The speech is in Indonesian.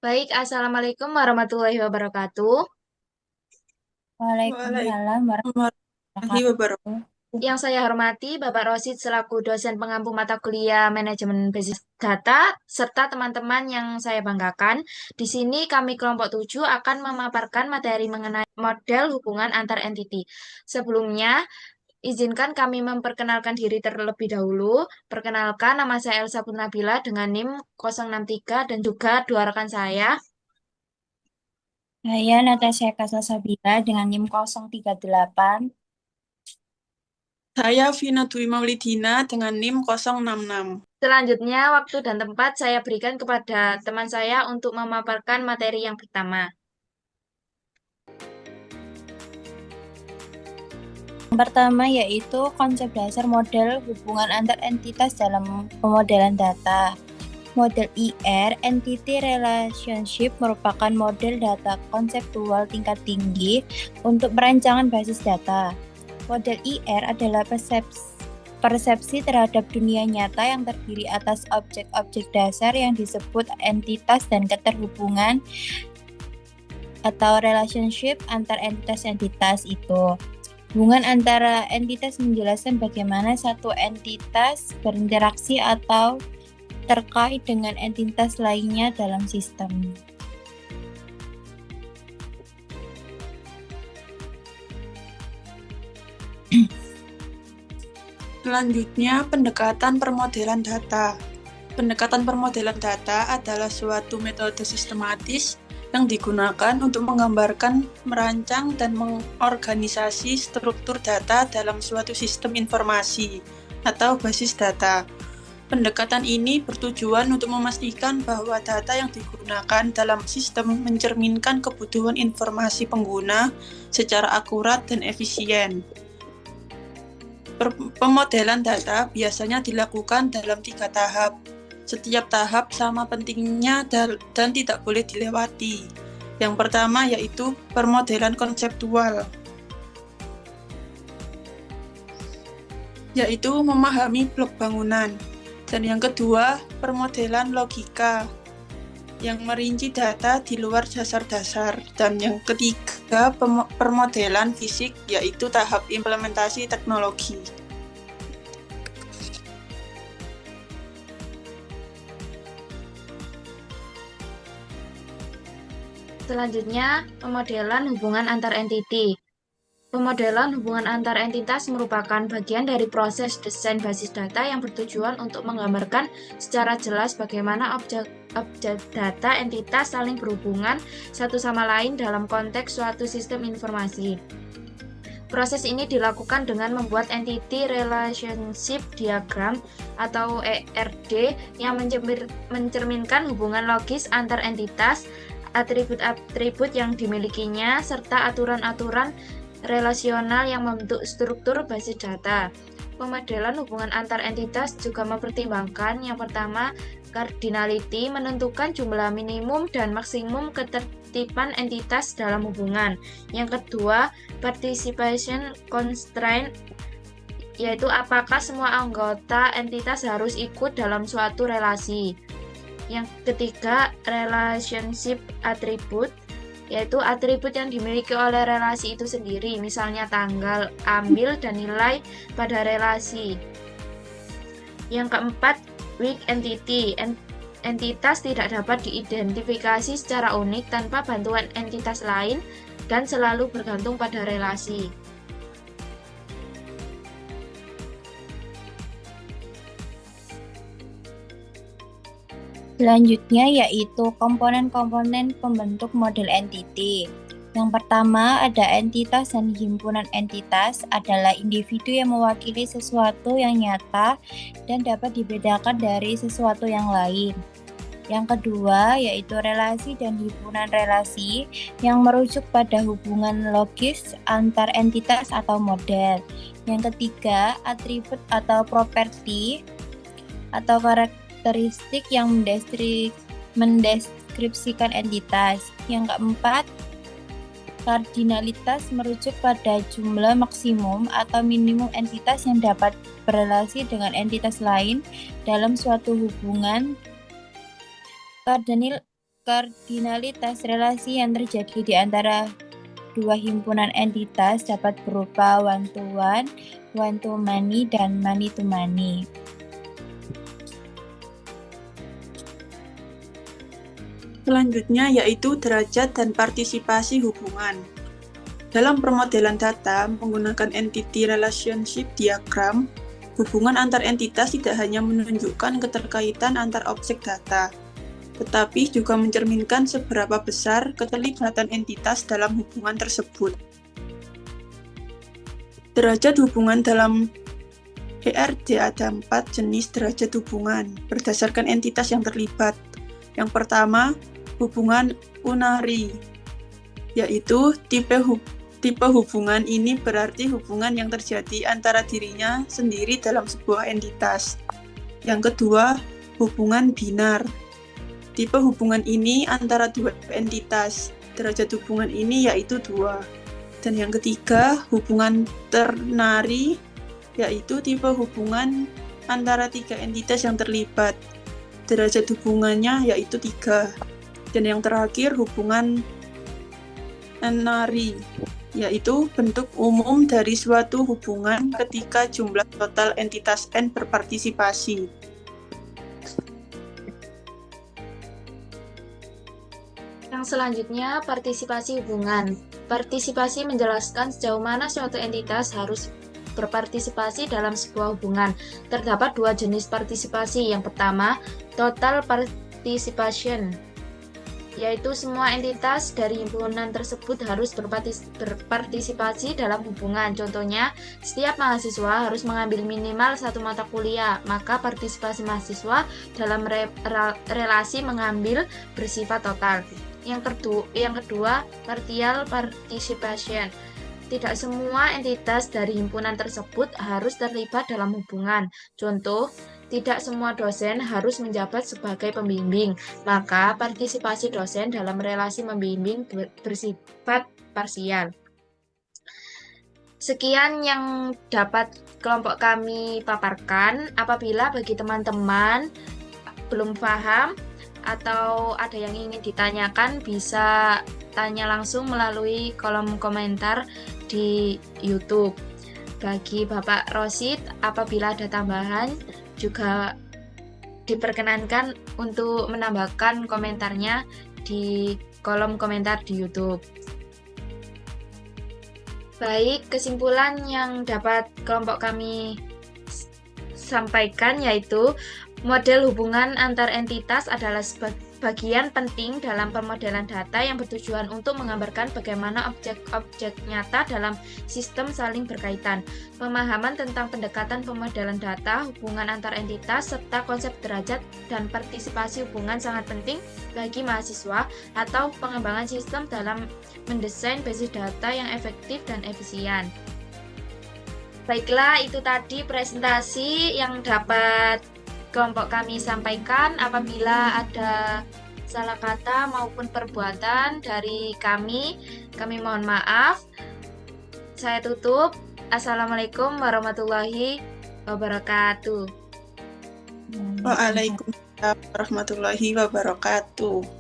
Baik, Assalamualaikum warahmatullahi wabarakatuh. Waalaikumsalam Waalaikumsalam warahmatullahi wabarakatuh. Yang saya hormati Bapak Rosid selaku dosen pengampu mata kuliah Manajemen Basis Data, serta teman-teman yang saya banggakan. Di sini kami kelompok 7 akan memaparkan materi mengenai model hubungan antar entiti. Sebelumnya, izinkan kami memperkenalkan diri terlebih dahulu. Perkenalkan, nama saya Elsa Purnabila dengan NIM 063 dan juga dua rekan saya. Saya Natasha Kasasabila dengan NIM 038. Saya Vina Dwi Maulidina dengan NIM 066. Selanjutnya, waktu dan tempat saya berikan kepada teman saya untuk memaparkan materi yang pertama. Yang pertama yaitu konsep dasar model hubungan antar entitas dalam pemodelan data. Model IR, Entity Relationship, merupakan model data konseptual tingkat tinggi untuk perancangan basis data. Model IR adalah persepsi terhadap dunia nyata yang terdiri atas objek-objek dasar yang disebut entitas dan keterhubungan atau relationship antar entitas-entitas itu. Hubungan antara entitas menjelaskan bagaimana satu entitas berinteraksi atau terkait dengan entitas lainnya dalam sistem. Selanjutnya, pendekatan permodelan data. Pendekatan permodelan data adalah suatu metode sistematis yang digunakan untuk menggambarkan, merancang, dan mengorganisasi struktur data dalam suatu sistem informasi atau basis data. Pendekatan ini bertujuan untuk memastikan bahwa data yang digunakan dalam sistem mencerminkan kebutuhan informasi pengguna secara akurat dan efisien. Pemodelan data biasanya dilakukan dalam 3 tahap. Setiap tahap sama pentingnya dan tidak boleh dilewati. Yang pertama yaitu permodelan konseptual, yaitu memahami blok bangunan. Dan yang kedua, permodelan logika, yang merinci data di luar dasar-dasar. Dan yang ketiga, permodelan fisik, yaitu tahap implementasi teknologi. Selanjutnya, pemodelan hubungan antar entiti. Pemodelan hubungan antar entitas merupakan bagian dari proses desain basis data yang bertujuan untuk menggambarkan secara jelas bagaimana objek data entitas saling berhubungan satu sama lain dalam konteks suatu sistem informasi. Proses ini dilakukan dengan membuat Entity Relationship Diagram atau ERD yang mencerminkan hubungan logis antar entitas, atribut-atribut yang dimilikinya, serta aturan-aturan relasional yang membentuk struktur basis data. Pemodelan hubungan antar entitas juga mempertimbangkan yang pertama, cardinality, menentukan jumlah minimum dan maksimum ketertiban entitas dalam hubungan. Yang kedua, participation constraint, yaitu apakah semua anggota entitas harus ikut dalam suatu relasi. Yang ketiga, relationship attribute, yaitu atribut yang dimiliki oleh relasi itu sendiri, misalnya tanggal, ambil, dan nilai pada relasi. Yang keempat, weak entity. Entitas tidak dapat diidentifikasi secara unik tanpa bantuan entitas lain dan selalu bergantung pada relasi. Selanjutnya yaitu komponen-komponen pembentuk model entity. Yang pertama ada entitas dan himpunan entitas adalah individu yang mewakili sesuatu yang nyata dan dapat dibedakan dari sesuatu yang lain. Yang kedua yaitu relasi dan himpunan relasi yang merujuk pada hubungan logis antar entitas atau model. Yang ketiga atribut atau properti atau karakteristik yang mendeskripsikan entitas. Yang keempat, kardinalitas merujuk pada jumlah maksimum atau minimum entitas yang dapat berelasi dengan entitas lain dalam suatu hubungan. Kardinalitas relasi yang terjadi di antara dua himpunan entitas dapat berupa one to many, dan many to many. Selanjutnya yaitu derajat dan partisipasi hubungan. Dalam permodelan data menggunakan entity relationship diagram, hubungan antar entitas tidak hanya menunjukkan keterkaitan antar objek data, tetapi juga mencerminkan seberapa besar keterlibatan entitas dalam hubungan tersebut. Derajat hubungan dalam ERD ada 4 jenis derajat hubungan berdasarkan entitas yang terlibat. Yang pertama, hubungan unary, yaitu tipe hubungan ini berarti hubungan yang terjadi antara dirinya sendiri dalam sebuah entitas. Yang kedua, hubungan binar. Tipe hubungan ini antara dua entitas. Derajat hubungan ini yaitu 2. Dan yang ketiga, hubungan ternary, yaitu tipe hubungan antara 3 entitas yang terlibat. Derajat hubungannya yaitu 3. Dan yang terakhir, hubungan n-ary, yaitu bentuk umum dari suatu hubungan ketika jumlah total entitas N berpartisipasi. Yang selanjutnya, partisipasi hubungan. Partisipasi menjelaskan sejauh mana suatu entitas harus berpartisipasi dalam sebuah hubungan. Terdapat 2 jenis partisipasi. Yang pertama, total participation, yaitu semua entitas dari himpunan tersebut harus berpartisipasi dalam hubungan. Contohnya, setiap mahasiswa harus mengambil minimal 1 mata kuliah, maka partisipasi mahasiswa dalam relasi mengambil bersifat total. Yang kedua, partial participation. Tidak semua entitas dari himpunan tersebut harus terlibat dalam hubungan. Contoh, tidak semua dosen harus menjabat sebagai pembimbing, maka partisipasi dosen dalam relasi membimbing bersifat parsial. Sekian yang dapat kelompok kami paparkan. Apabila bagi teman-teman belum paham atau ada yang ingin ditanyakan, bisa tanya langsung melalui kolom komentar di YouTube. Bagi Bapak Rosid, apabila ada tambahan, juga diperkenankan untuk menambahkan komentarnya di kolom komentar di YouTube. Baik, kesimpulan yang dapat kelompok kami sampaikan yaitu model hubungan antar entitas adalah bagian penting dalam pemodelan data yang bertujuan untuk menggambarkan bagaimana objek-objek nyata dalam sistem saling berkaitan. Pemahaman tentang pendekatan pemodelan data, hubungan antar entitas, serta konsep derajat dan partisipasi hubungan sangat penting bagi mahasiswa atau pengembangan sistem dalam mendesain basis data yang efektif dan efisien. Baiklah, itu tadi presentasi yang dapat kelompok kami sampaikan. Apabila ada salah kata maupun perbuatan dari kami mohon maaf. Saya tutup. Assalamualaikum warahmatullahi wabarakatuh. Waalaikumsalam warahmatullahi wabarakatuh.